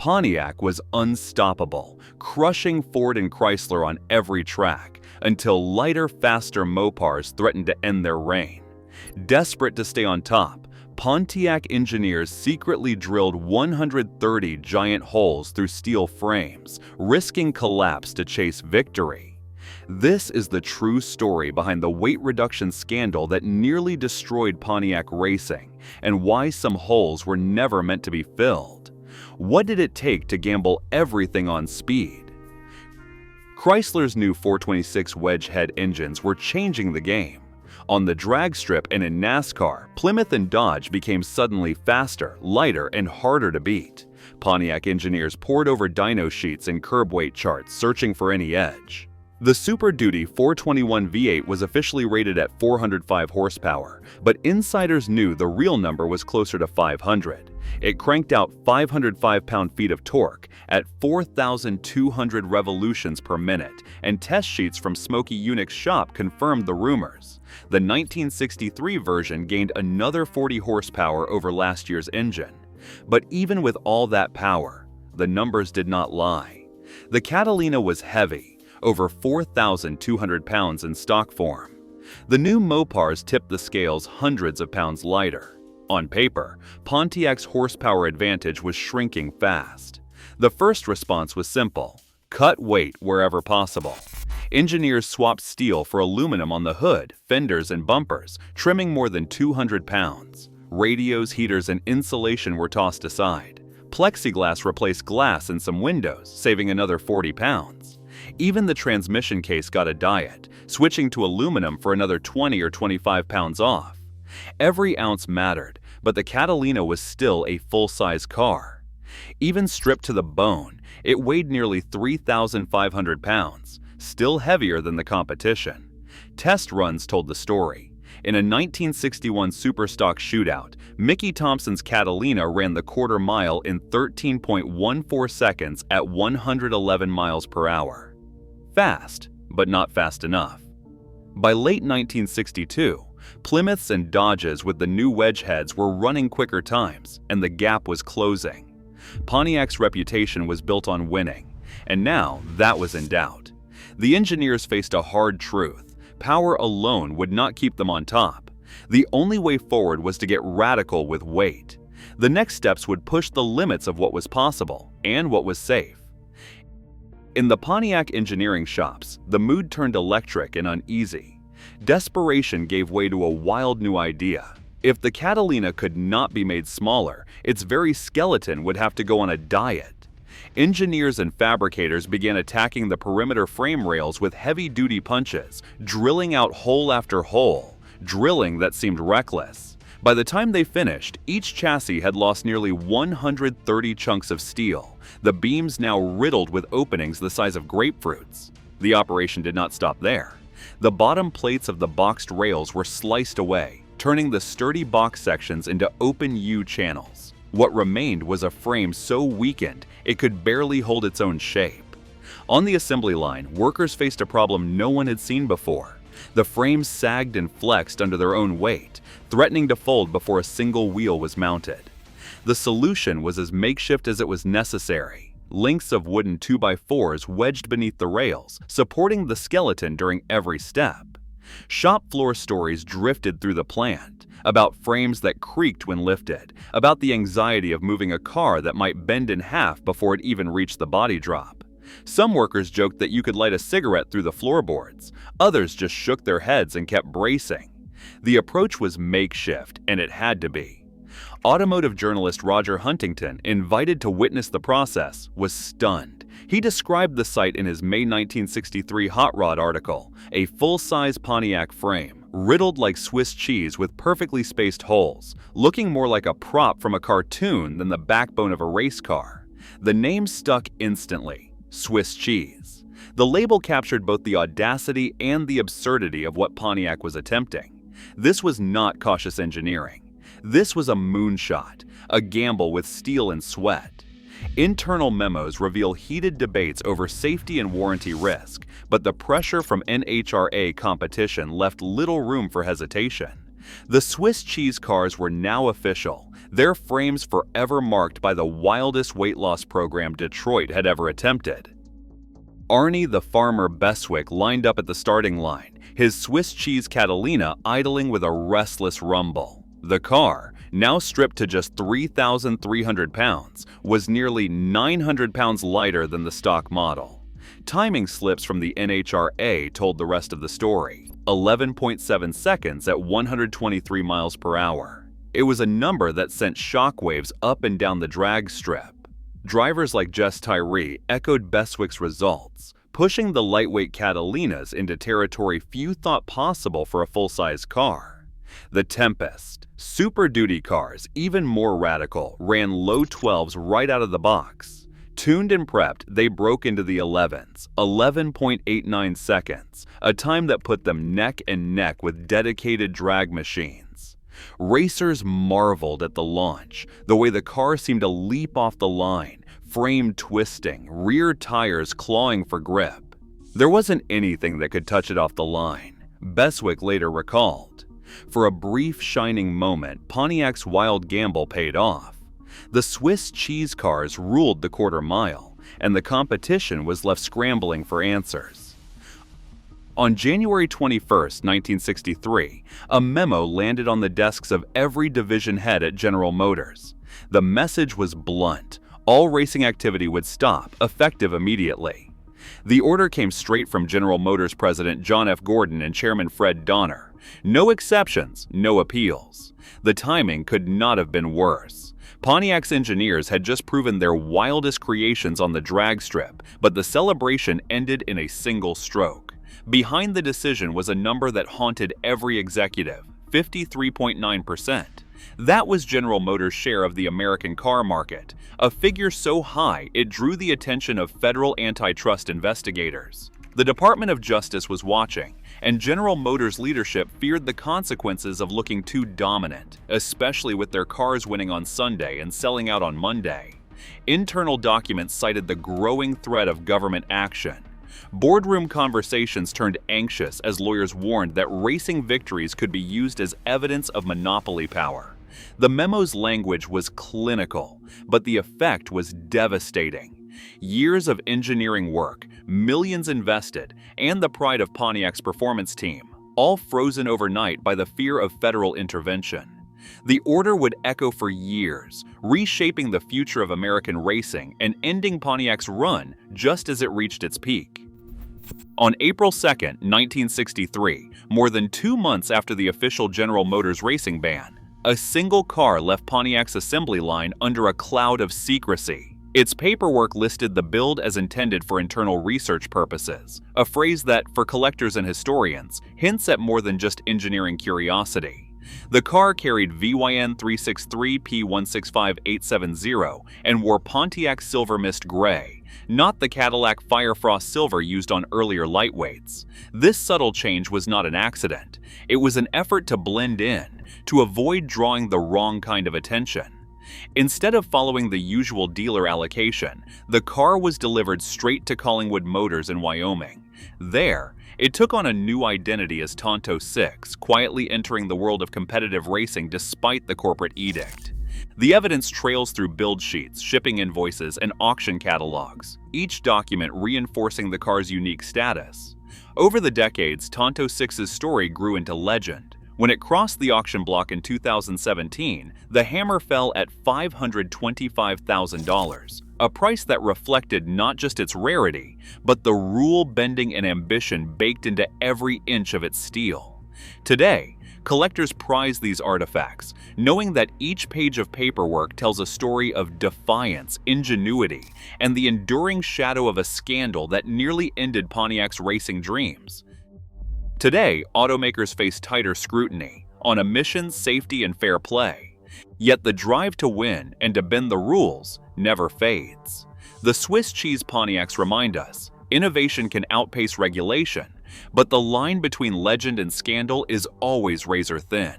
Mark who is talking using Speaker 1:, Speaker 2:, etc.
Speaker 1: Pontiac was unstoppable, crushing Ford and Chrysler on every track until lighter, faster Mopars threatened to end their reign. Desperate to stay on top, Pontiac engineers secretly drilled 130 giant holes through steel frames, risking collapse to chase victory. This is the true story behind the weight reduction scandal that nearly destroyed Pontiac racing and why some holes were never meant to be filled. What did it take to gamble everything on speed? Chrysler's new 426 wedge head engines were changing the game. On the drag strip and in NASCAR, Plymouth and Dodge became suddenly faster, lighter, and harder to beat. Pontiac engineers pored over dyno sheets and curb weight charts, searching for any edge. The Super Duty 421 V8 was officially rated at 405 horsepower, but insiders knew the real number was closer to 500. It cranked out 505 pound-feet of torque at 4,200 revolutions per minute, and test sheets from Smokey Yunick's shop confirmed the rumors. The 1963 version gained another 40 horsepower over last year's engine. But even with all that power, the numbers did not lie. The Catalina was heavy, over 4,200 pounds in stock form. The new Mopars tipped the scales hundreds of pounds lighter. On paper, Pontiac's horsepower advantage was shrinking fast. The first response was simple: cut weight wherever possible. Engineers swapped steel for aluminum on the hood, fenders, and bumpers, trimming more than 200 pounds. Radios, heaters, and insulation were tossed aside. Plexiglass replaced glass in some windows, saving another 40 pounds. Even the transmission case got a diet, switching to aluminum for another 20 or 25 pounds off. Every ounce mattered, but the Catalina was still a full-size car. Even stripped to the bone, it weighed nearly 3,500 pounds, still heavier than the competition. Test runs told the story. In a 1961 Superstock shootout, Mickey Thompson's Catalina ran the quarter mile in 13.14 seconds at 111 miles per hour. Fast, but not fast enough. By late 1962, Plymouths and Dodges with the new wedge heads were running quicker times, and the gap was closing. Pontiac's reputation was built on winning, and now that was in doubt. The engineers faced a hard truth: power alone would not keep them on top. The only way forward was to get radical with weight. The next steps would push the limits of what was possible and what was safe. In the Pontiac engineering shops, the mood turned electric and uneasy. Desperation gave way to a wild new idea. If the Catalina could not be made smaller, its very skeleton would have to go on a diet. Engineers and fabricators began attacking the perimeter frame rails with heavy-duty punches, drilling out hole after hole, drilling that seemed reckless. By the time they finished, each chassis had lost nearly 130 chunks of steel, the beams now riddled with openings the size of grapefruits. The operation did not stop there. The bottom plates of the boxed rails were sliced away, turning the sturdy box sections into open U channels. What remained was a frame so weakened it could barely hold its own shape. On the assembly line, workers faced a problem no one had seen before. The frames sagged and flexed under their own weight, threatening to fold before a single wheel was mounted. The solution was as makeshift as it was necessary. Lengths of wooden 2x4s wedged beneath the rails, supporting the skeleton during every step. Shop floor stories drifted through the plant, about frames that creaked when lifted, about the anxiety of moving a car that might bend in half before it even reached the body drop. Some workers joked that you could light a cigarette through the floorboards. Others just shook their heads and kept bracing. The approach was makeshift, and it had to be. Automotive journalist Roger Huntington, invited to witness the process, was stunned. He described the sight in his May 1963 Hot Rod article: a full-size Pontiac frame, riddled like Swiss cheese with perfectly spaced holes, looking more like a prop from a cartoon than the backbone of a race car. The name stuck instantly: Swiss cheese. The label captured both the audacity and the absurdity of what Pontiac was attempting. This was not cautious engineering. This was a moonshot, a gamble with steel and sweat. Internal memos reveal heated debates over safety and warranty risk, but the pressure from NHRA competition left little room for hesitation. The Swiss cheese cars were now official, their frames forever marked by the wildest weight loss program Detroit had ever attempted. Arnie the farmer Beswick lined up at the starting line, his Swiss cheese Catalina idling with a restless rumble. The car, now stripped to just 3,300 pounds, was nearly 900 pounds lighter than the stock model. Timing slips from the NHRA told the rest of the story: 11.7 seconds at 123 miles per hour. It was a number that sent shockwaves up and down the drag strip. Drivers like Jess Tyree echoed Beswick's results, pushing the lightweight Catalinas into territory few thought possible for a full-size car. The Tempest, Super Duty cars, even more radical, ran low 12s right out of the box. Tuned and prepped, they broke into the 11s, 11.89 seconds, a time that put them neck and neck with dedicated drag machines. Racers marveled at the launch, the way the car seemed to leap off the line, frame twisting, rear tires clawing for grip. There wasn't anything that could touch it off the line, Beswick later recalled. For a brief shining moment, Pontiac's wild gamble paid off. The Swiss cheese cars ruled the quarter mile, and the competition was left scrambling for answers. On January 21, 1963, a memo landed on the desks of every division head at General Motors. The message was blunt: all racing activity would stop, effective immediately. The order came straight from General Motors President John F. Gordon and Chairman Fred Donner. No exceptions, no appeals. The timing could not have been worse. Pontiac's engineers had just proven their wildest creations on the drag strip, but the celebration ended in a single stroke. Behind the decision was a number that haunted every executive: 53.9%. That was General Motors' share of the American car market, a figure so high it drew the attention of federal antitrust investigators. The Department of Justice was watching, and General Motors leadership feared the consequences of looking too dominant, especially with their cars winning on Sunday and selling out on Monday. Internal documents cited the growing threat of government action. Boardroom conversations turned anxious as lawyers warned that racing victories could be used as evidence of monopoly power. The memo's language was clinical, but the effect was devastating. Years of engineering work, millions invested, and the pride of Pontiac's performance team, all frozen overnight by the fear of federal intervention. The order would echo for years, reshaping the future of American racing and ending Pontiac's run just as it reached its peak. On April 2, 1963, more than 2 months after the official General Motors racing ban, a single car left Pontiac's assembly line under a cloud of secrecy. Its paperwork listed the build as intended for internal research purposes, a phrase that, for collectors and historians, hints at more than just engineering curiosity. The car carried VYN 363 P165870 and wore Pontiac Silver Mist Gray, not the Cadillac Firefrost Silver used on earlier lightweights. This subtle change was not an accident. It was an effort to blend in, to avoid drawing the wrong kind of attention. Instead of following the usual dealer allocation, the car was delivered straight to Collingwood Motors in Wyoming. There, it took on a new identity as Tonto 6, quietly entering the world of competitive racing despite the corporate edict. The evidence trails through build sheets, shipping invoices, and auction catalogs, each document reinforcing the car's unique status. Over the decades, Tonto 6's story grew into legend. When it crossed the auction block in 2017, the hammer fell at $525,000, a price that reflected not just its rarity, but the rule-bending and ambition baked into every inch of its steel. Today, collectors prize these artifacts, knowing that each page of paperwork tells a story of defiance, ingenuity, and the enduring shadow of a scandal that nearly ended Pontiac's racing dreams. Today, automakers face tighter scrutiny on emissions, safety, and fair play. Yet the drive to win and to bend the rules never fades. The Swiss cheese Pontiacs remind us, innovation can outpace regulation, but the line between legend and scandal is always razor thin.